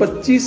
25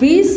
20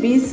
20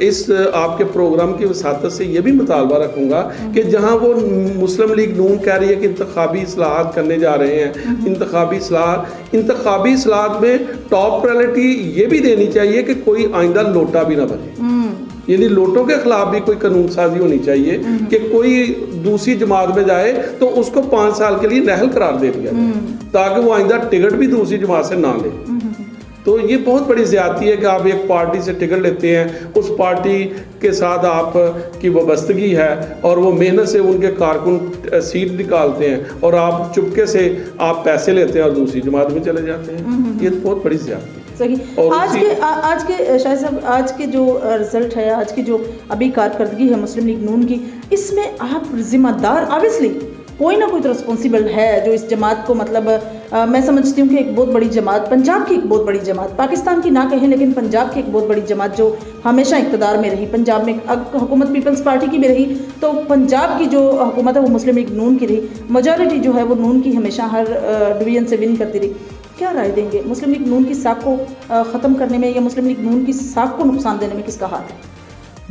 اس آپ کے پروگرام کی وساطت سے یہ بھی مطالبہ رکھوں گا کہ جہاں وہ مسلم لیگ نون کہہ رہی ہے کہ انتخابی اصلاحات کرنے جا رہے ہیں، انتخابی اصلاحات میں ٹاپ پرائرٹی یہ بھی دینی چاہیے کہ کوئی آئندہ لوٹا بھی نہ بنے، یعنی لوٹوں کے خلاف بھی کوئی قانون سازی ہونی چاہیے کہ کوئی دوسری جماعت میں جائے تو اس کو 5 سال کے لیے نااہل قرار دے دیا جائے تاکہ وہ آئندہ ٹکٹ بھی دوسری جماعت سے نہ لے۔ تو یہ بہت بڑی زیادتی ہے کہ آپ ایک پارٹی سے ٹکٹ لیتے ہیں، اس پارٹی کے ساتھ آپ کی وابستگی ہے اور وہ محنت سے ان کے کارکن سیٹ نکالتے ہیں اور آپ چپکے سے آپ پیسے لیتے ہیں اور دوسری جماعت میں چلے جاتے ہیں، یہ بہت بڑی زیادتی ہے۔ صحیح۔ آج کے شاہد صاحب، آج کے جو رزلٹ ہے، آج کی جو ابھی کارکردگی ہے مسلم لیگ نون کی، اس میں آپ ذمہ دار، آبویسلی کوئی نہ کوئی تو رسپانسیبل ہے جو اس جماعت کو، مطلب میں سمجھتی ہوں کہ ایک بہت بڑی جماعت، پنجاب کی ایک بہت بڑی جماعت، پاکستان کی نہ کہیں لیکن پنجاب کی ایک بہت بڑی جماعت جو ہمیشہ اقتدار میں رہی، پنجاب میں حکومت پیپلز پارٹی کی بھی رہی، تو پنجاب کی جو حکومت ہے وہ مسلم لیگ نون کی رہی، میجورٹی جو ہے وہ نون کی ہمیشہ ہر ڈویژن سے ون کرتی رہی۔ کیا رائے دیں گے مسلم لیگ نون کی ساکھ کو ختم کرنے میں یا مسلم لیگ نون کی ساکھ کو نقصان دینے میں کس کا ہاتھ ہے؟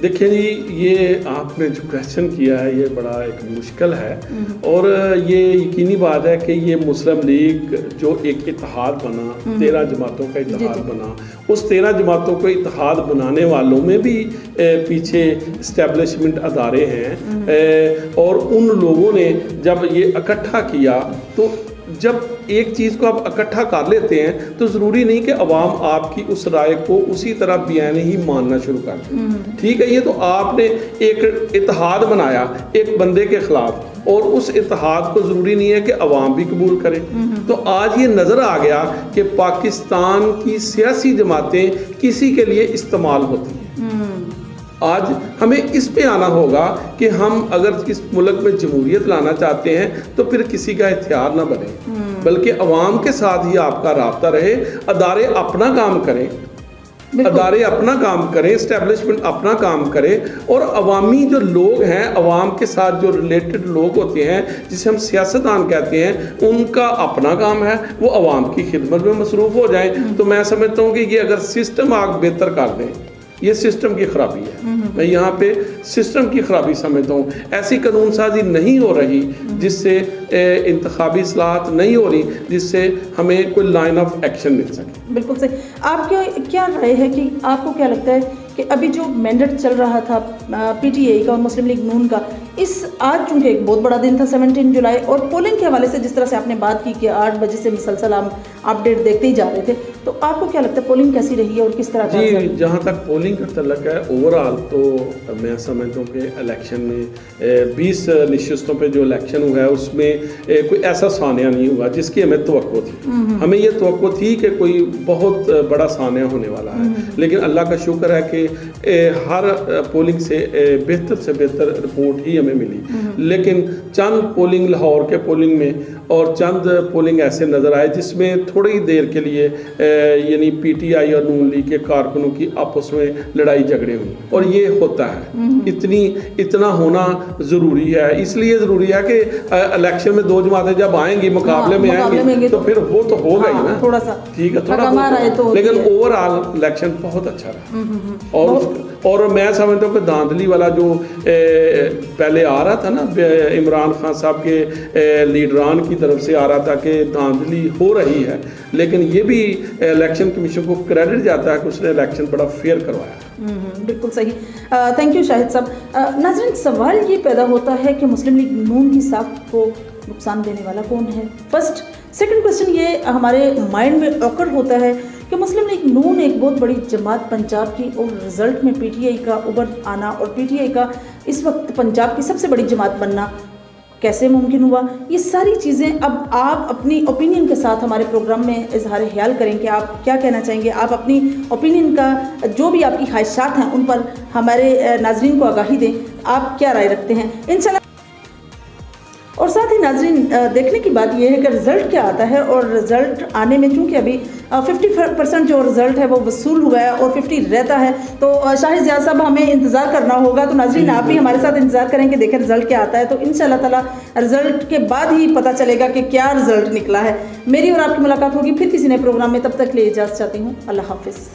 دیکھیں جی، یہ آپ نے جو کویشچن کیا ہے یہ بڑا ایک مشکل ہے، اور یہ یقینی بات ہے کہ یہ مسلم لیگ جو ایک اتحاد بنا، 13 جماعتوں کا اتحاد بنا، اس 13 جماعتوں کو اتحاد بنانے والوں میں بھی پیچھے اسٹیبلشمنٹ ادارے ہیں، اور ان لوگوں نے جب یہ اکٹھا کیا تو جب ایک چیز کو آپ اکٹھا کر لیتے ہیں تو ضروری نہیں کہ عوام آپ کی اس رائے کو اسی طرح بیان ہی ماننا شروع کر دیں۔ ٹھیک ہے، یہ تو آپ نے ایک اتحاد بنایا ایک بندے کے خلاف، اور اس اتحاد کو ضروری نہیں ہے کہ عوام بھی قبول کرے۔ تو آج یہ نظر آ گیا کہ پاکستان کی سیاسی جماعتیں کسی کے لیے استعمال ہوتی ہیں۔ آج ہمیں اس پہ آنا ہوگا کہ ہم اگر اس ملک میں جمہوریت لانا چاہتے ہیں تو پھر کسی کا اختیار نہ بنے، بلکہ عوام کے ساتھ ہی آپ کا رابطہ رہے، ادارے اپنا کام کریں، اسٹیبلشمنٹ اپنا کام کرے، اور عوامی جو لوگ ہیں، عوام کے ساتھ جو ریلیٹڈ لوگ ہوتے ہیں جسے ہم سیاستدان کہتے ہیں، ان کا اپنا کام ہے وہ عوام کی خدمت میں مصروف ہو جائیں۔ تو میں سمجھتا ہوں کہ یہ اگر سسٹم آپ بہتر کر دیں، یہ سسٹم کی خرابی ہے، میں یہاں پہ سسٹم کی خرابی سمجھتا ہوں۔ ایسی قانون سازی نہیں ہو رہی جس سے انتخابی اصلاحات نہیں ہو رہی جس سے ہمیں کوئی لائن آف ایکشن مل سکے۔ بالکل صحیح۔ آپ کیا رائے ہے کہ آپ کو کیا لگتا ہے کہ ابھی جو مینڈیٹ چل رہا تھا پی ٹی آئی کا اور مسلم لیگ نون کا، آج چونکہ ایک بہت بڑا دن تھا 17 جولائی، اور پولنگ کے حوالے سے جس طرح سے آپ نے بات کی کہ 8 بجے سے مسلسل ہم اپڈیٹ دیکھتے ہی جا رہے تھے، تو آپ کو کیا لگتا ہے پولنگ کیسی رہی ہے اور کس طرح کا؟ جی، جہاں تک پولنگ کا تعلق ہے، اوور آل تو میں سمجھتا ہوں کہ الیکشن میں 20 نشستوں پہ جو الیکشن ہوا ہے اس میں کوئی ایسا سانحہ نہیں ہوا جس کی ہمیں توقع تھی۔ ہمیں یہ توقع تھی کہ کوئی بہت بڑا سانحہ ہونے والا ہے، لیکن اللہ کا شکر ہے کہ ہر پولنگ سے بہتر رپورٹ ہی ہمیں ملی، لیکن چند پولنگ لاہور کے پولنگ میں اور چند پولنگ ایسے نظر آئے جس میں تھوڑی دیر کے لیے یعنی پی ٹی آئی اور نون لیگ کے کارکنوں کی آپس میں لڑائی جھگڑے ہوئی، اور یہ ہوتا ہے، اتنا ہونا ضروری ہے۔ اس لیے ضروری ہے کہ الیکشن میں 2 جماعتیں جب آئیں گی، مقابلے میں آئیں گی تو پھر وہ تو ہوگا ہی نا، تھوڑا سا ٹھیک ہے، لیکن اوور آل الیکشن بہت اچھا رہا۔ اور میں سمجھتا ہوں کہ دھاندلی والا جو پہلے آ رہا تھا نا، عمران خان صاحب کے لیڈران کی طرف سے آ رہا تھا کہ دھاندلی ہو رہی ہے، لیکن یہ بھی الیکشن کمیشن کو کریڈٹ جاتا ہے کہ اس نے الیکشن بڑا فیئر کروایا۔ بالکل صحیح، تھینک یو شاہد صاحب۔ ناظرین، سوال یہ پیدا ہوتا ہے کہ مسلم لیگ نون کی ساکھ کو نقصان دینے والا کون ہے؟ فرسٹ سیکنڈ کوشچن یہ ہمارے مائنڈ میں اوکر ہوتا ہے کہ مسلم لیگ نون ایک بہت بڑی جماعت پنجاب کی، اور رزلٹ میں پی ٹی آئی کا ابھر آنا اور پی ٹی آئی کا اس وقت پنجاب کی سب سے بڑی جماعت بننا کیسے ممکن ہوا؟ یہ ساری چیزیں اب آپ اپنی اوپینین کے ساتھ ہمارے پروگرام میں اظہار خیال کریں کہ آپ کیا کہنا چاہیں گے۔ آپ اپنی اوپینین کا جو بھی آپ کی خواہشات ہیں ان پر ہمارے ناظرین کو آگاہی دیں، آپ کیا رائے رکھتے ہیں انشاءاللہ۔ اور ساتھ ہی ناظرین، دیکھنے کی بات یہ ہے کہ رزلٹ کیا آتا ہے، اور رزلٹ آنے میں چونکہ ابھی 50% جو رزلٹ ہے وہ وصول ہوا ہے اور 50 رہتا ہے، تو شاہد ضیاء صاحب ہمیں انتظار کرنا ہوگا۔ تو ناظرین آپ بھی ہمارے ساتھ انتظار کریں کہ دیکھیں رزلٹ کیا آتا ہے، تو انشاءاللہ تعالیٰ رزلٹ کے بعد ہی پتہ چلے گا کہ کیا رزلٹ نکلا ہے۔ میری اور آپ کی ملاقات ہوگی پھر کسی نئے پروگرام میں، تب تک کے لیے اجازت چاہتی ہوں، اللہ حافظ۔